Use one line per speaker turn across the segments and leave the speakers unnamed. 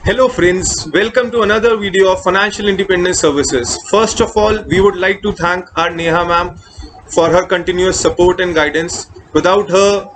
Hello friends, welcome to another video of Financial Independence Services. First of all, we would like to thank our Neha ma'am for her continuous support and guidance. Without her,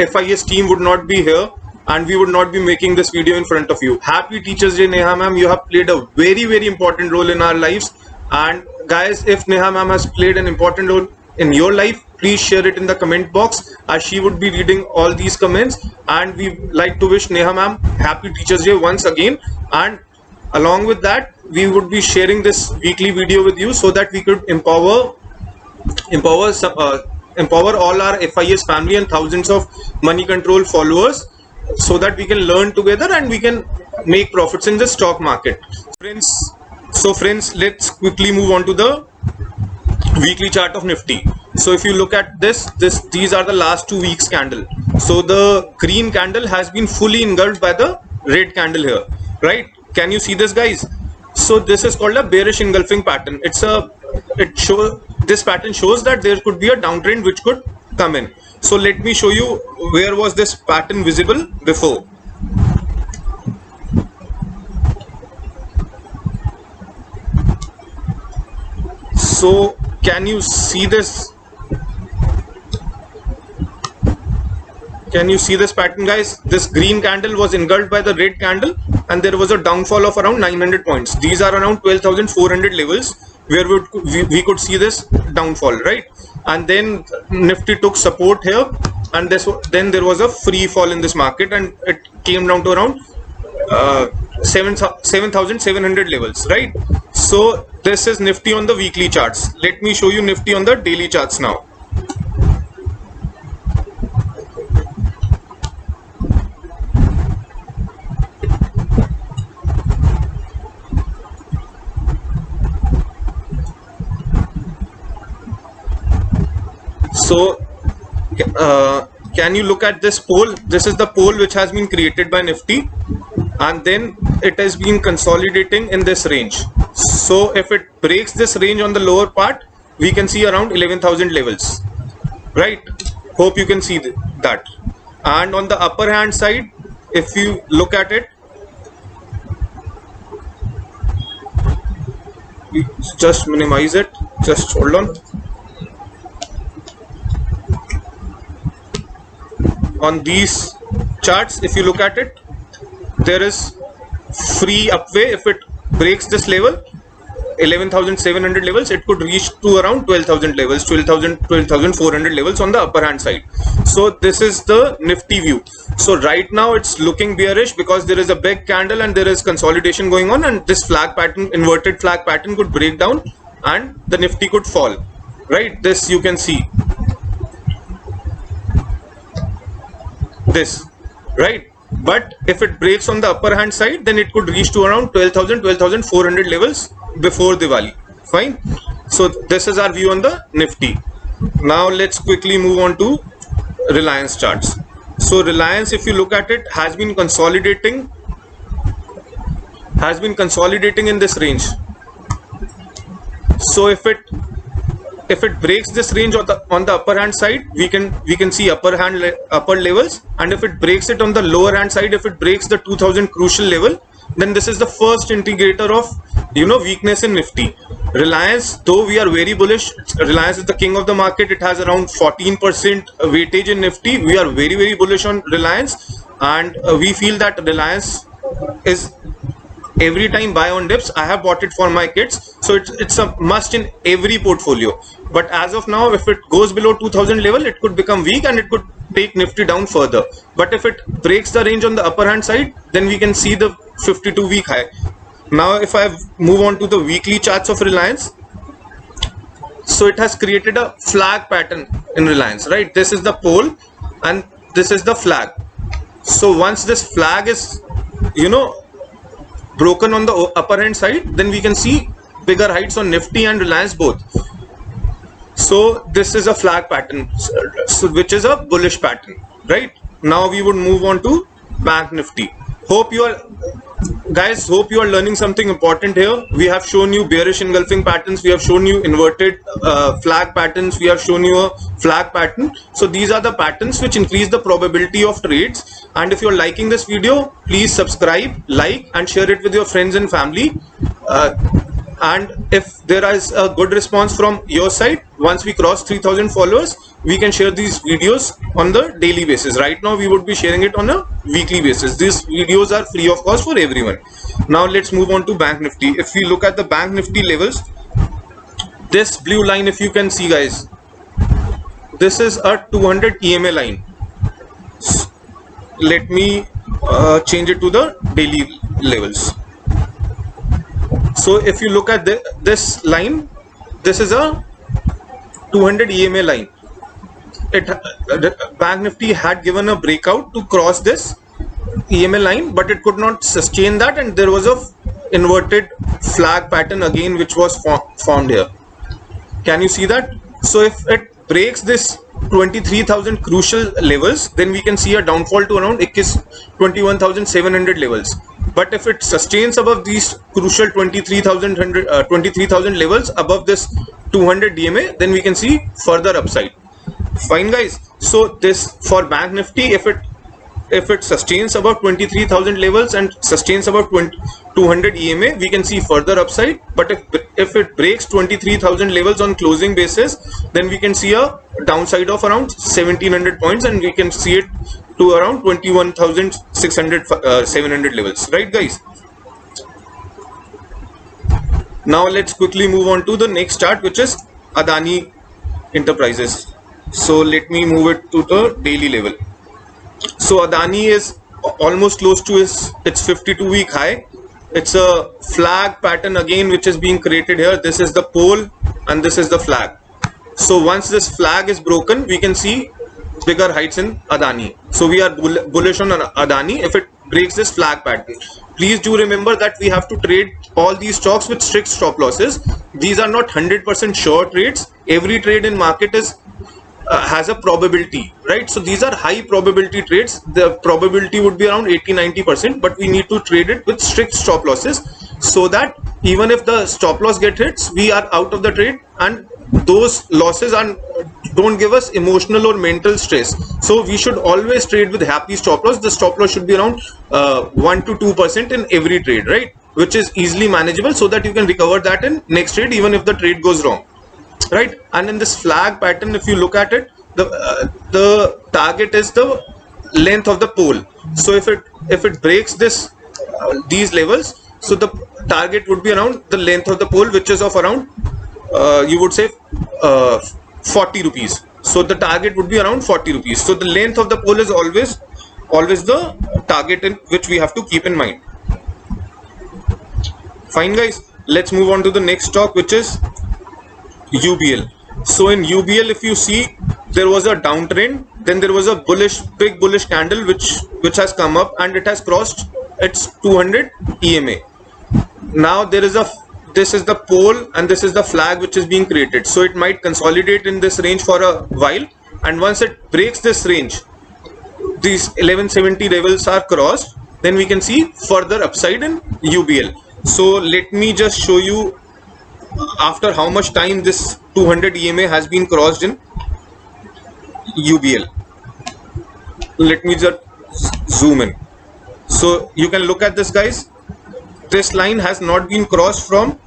FIS team would not be here and we would not be making this video in front of you. Happy Teachers Day, Neha ma'am. You have played a very important role in our lives. And guys, if Neha ma'am has played an important role in your life, please share it in the comment box as she would be reading all these comments. And we like to wish Neha ma'am happy Teachers Day once again. And along with that, we would be sharing this weekly video with you so that we could empower all our FIS family and thousands of money control followers so that we can learn together and we can make profits in the stock market. Friends, let's quickly move on to the weekly chart of Nifty. So if you look at these are the last 2 weeks candle. So the green candle has been fully engulfed by the red candle here, right? Can you see this, guys? So this is called a bearish engulfing pattern. This pattern shows that there could be a downtrend which could come in. So let me show you where was this pattern visible before. So can you see this? Can you see this pattern, guys? This green candle was engulfed by the red candle and there was a downfall of around 900 points. These are around 12,400 levels where we could see this downfall, right? And then Nifty took support here and then there was a free fall in this market and it came down to around 7,700 levels, right? So this is Nifty on the weekly charts. Let me show you Nifty on the daily charts now. So can you look at this pole? This is the pole which has been created by Nifty and then it has been consolidating in this range. So if it breaks this range on the lower part, we can see around 11,000 levels, right? Hope you can see that. And on the upper hand side, if you look at it, just minimize it, just hold on. On these charts, if you look at it, there is free upway. If it breaks this level, 11,700 levels, it could reach to around 12,000 levels, 12,400 levels on the upper hand side. So this is the Nifty view. So right now it's looking bearish because there is a big candle and there is consolidation going on, and this flag pattern, inverted flag pattern, could break down and the Nifty could fall, right? This you can see. This, right? But if it breaks on the upper hand side, then it could reach to around 12,400 levels before Diwali. Fine. So this is our view on the Nifty. Now let's quickly move on to Reliance charts. So Reliance, if you look at it, has been consolidating in this range. So if it breaks this range on the upper hand side, we can see upper levels, and if it breaks it on the lower hand side, if it breaks the 2000 crucial level, then this is the first indicator of weakness in Nifty. Reliance, though we are very bullish, Reliance is the king of the market. It has around 14% weightage in Nifty. We are very bullish on Reliance, and we feel that Reliance is every time buy on dips. I have bought it for my kids, so it's a must in every portfolio. But as of now, if it goes below 2000 level, it could become weak and it could take Nifty down further. But if it breaks the range on the upper hand side, then we can see the 52-week high. Now if I move on to the weekly charts of Reliance, so it has created a flag pattern in Reliance, right? This is the pole and this is the flag. So once this flag is broken on the upper hand side, then we can see bigger heights on Nifty and Reliance both. So this is a flag pattern, which is a bullish pattern, right? Now we would move on to Bank Nifty. Hope you are Guys, hope you are learning something important here. We have shown you bearish engulfing patterns, we have shown you inverted flag patterns, we have shown you a flag pattern. So these are the patterns which increase the probability of trades. And if you're liking this video, please subscribe, like and share it with your friends and family. And if there is a good response from your side, once we cross 3000 followers, we can share these videos on the daily basis. Right now we would be sharing it on a weekly basis. These videos are free of cost for everyone. Now let's move on to Bank Nifty. If we look at the Bank Nifty levels, this blue line, if you can see guys, this is a 200 EMA line. Let me change it to the daily levels. So if you look at this line, this is a 200 EMA line. Bank Nifty had given a breakout to cross this EMA line, but it could not sustain that, and there was a inverted flag pattern again which was formed here. Can you see that? So if it breaks this 23,000 crucial levels, then we can see a downfall to around 21,700 levels. But if it sustains above these crucial 23,000 levels above this 200 DMA, then we can see further upside. Fine guys. So this for Bank Nifty, if it sustains above 23,000 levels and sustains above 200 EMA, we can see further upside. But if it breaks 23,000 levels on closing basis, then we can see a downside of around 1700 points, and we can see it to around 21,700 levels. Right guys? Now let's quickly move on to the next chart, which is Adani Enterprises. So let me move it to the daily level. So Adani is almost close to its 52-week high. It's a flag pattern again which is being created here. This is the pole and this is the flag. So once this flag is broken, we can see bigger heights in Adani. So we are bullish on Adani if it breaks this flag pattern. Please do remember that we have to trade all these stocks with strict stop losses. These are not 100% sure trades. Every trade in market has a probability, right? So these are high probability trades. The probability would be around 80-90%, but we need to trade it with strict stop losses, so that even if the stop loss get hits, we are out of the trade, and those losses don't give us emotional or mental stress. So we should always trade with happy stop loss. The stop loss should be around 1 to 2% in every trade, right? Which is easily manageable, so that you can recover that in next trade even if the trade goes wrong. Right, and in this flag pattern, if you look at it, the target is the length of the pole. So if it breaks these levels, so the target would be around the length of the pole, which is of around you would say 40 rupees. So the target would be around 40 rupees. So the length of the pole is always the target in which we have to keep in mind. Fine guys, let's move on to the next stock, which is UBL. So in UBL, if you see, there was a downtrend, then there was a big bullish candle which has come up, and it has crossed its 200 EMA. Now this is the pole and this is the flag which is being created. So it might consolidate in this range for a while, and once it breaks this range, these 1170 levels are crossed, then we can see further upside in UBL. So let me just show you after how much time this 200 EMA has been crossed in UBL. Let me just zoom in. So you can look at this guys. This line has not been crossed from,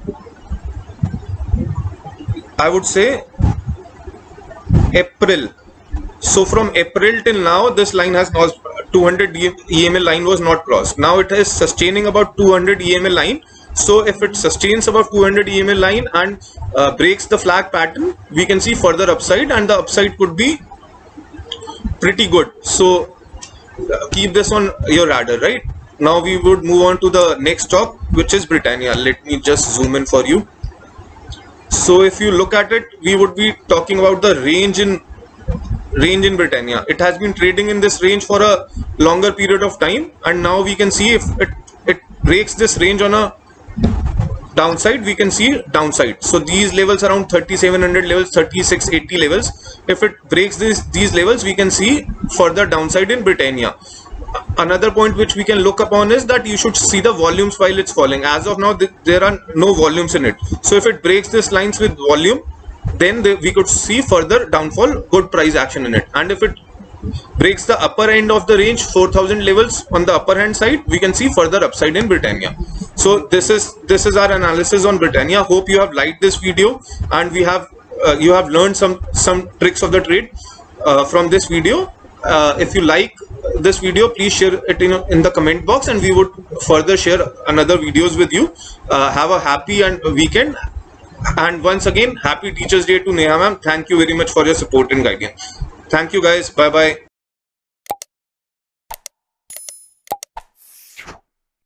I would say, April. So from April till now, this line has not, 200 EMA line was not crossed. Now it is sustaining about 200 EMA line. So if it sustains above 200 EMA line and breaks the flag pattern, we can see further upside, and the upside could be pretty good. So keep this on your radar, right? Now we would move on to the next stock, which is Britannia. Let me just zoom in for you. So if you look at it, we would be talking about the range in Britannia. It has been trading in this range for a longer period of time, and now we can see if it breaks this range on a downside, we can see downside. So these levels around 3700 levels, 3680 levels, if it breaks these levels, we can see further downside in Britannia. another point which we can look upon is that you should see the volumes while it's falling. As of now, there are no volumes in it. So if it breaks this lines with volume, then we could see further downfall, good price action in it. And if it breaks the upper end of the range, 4000 levels on the upper hand side, we can see further upside in Britannia. So this is our analysis on Britannia. Hope you have liked this video, and we have you have learned some tricks of the trade from this video. If you like this video, please share it in the comment box, and we would further share another videos with you. Have a happy and weekend, and once again, happy Teachers Day to Neha ma'am. Thank you very much for your support and guidance. Thank you guys. Bye bye.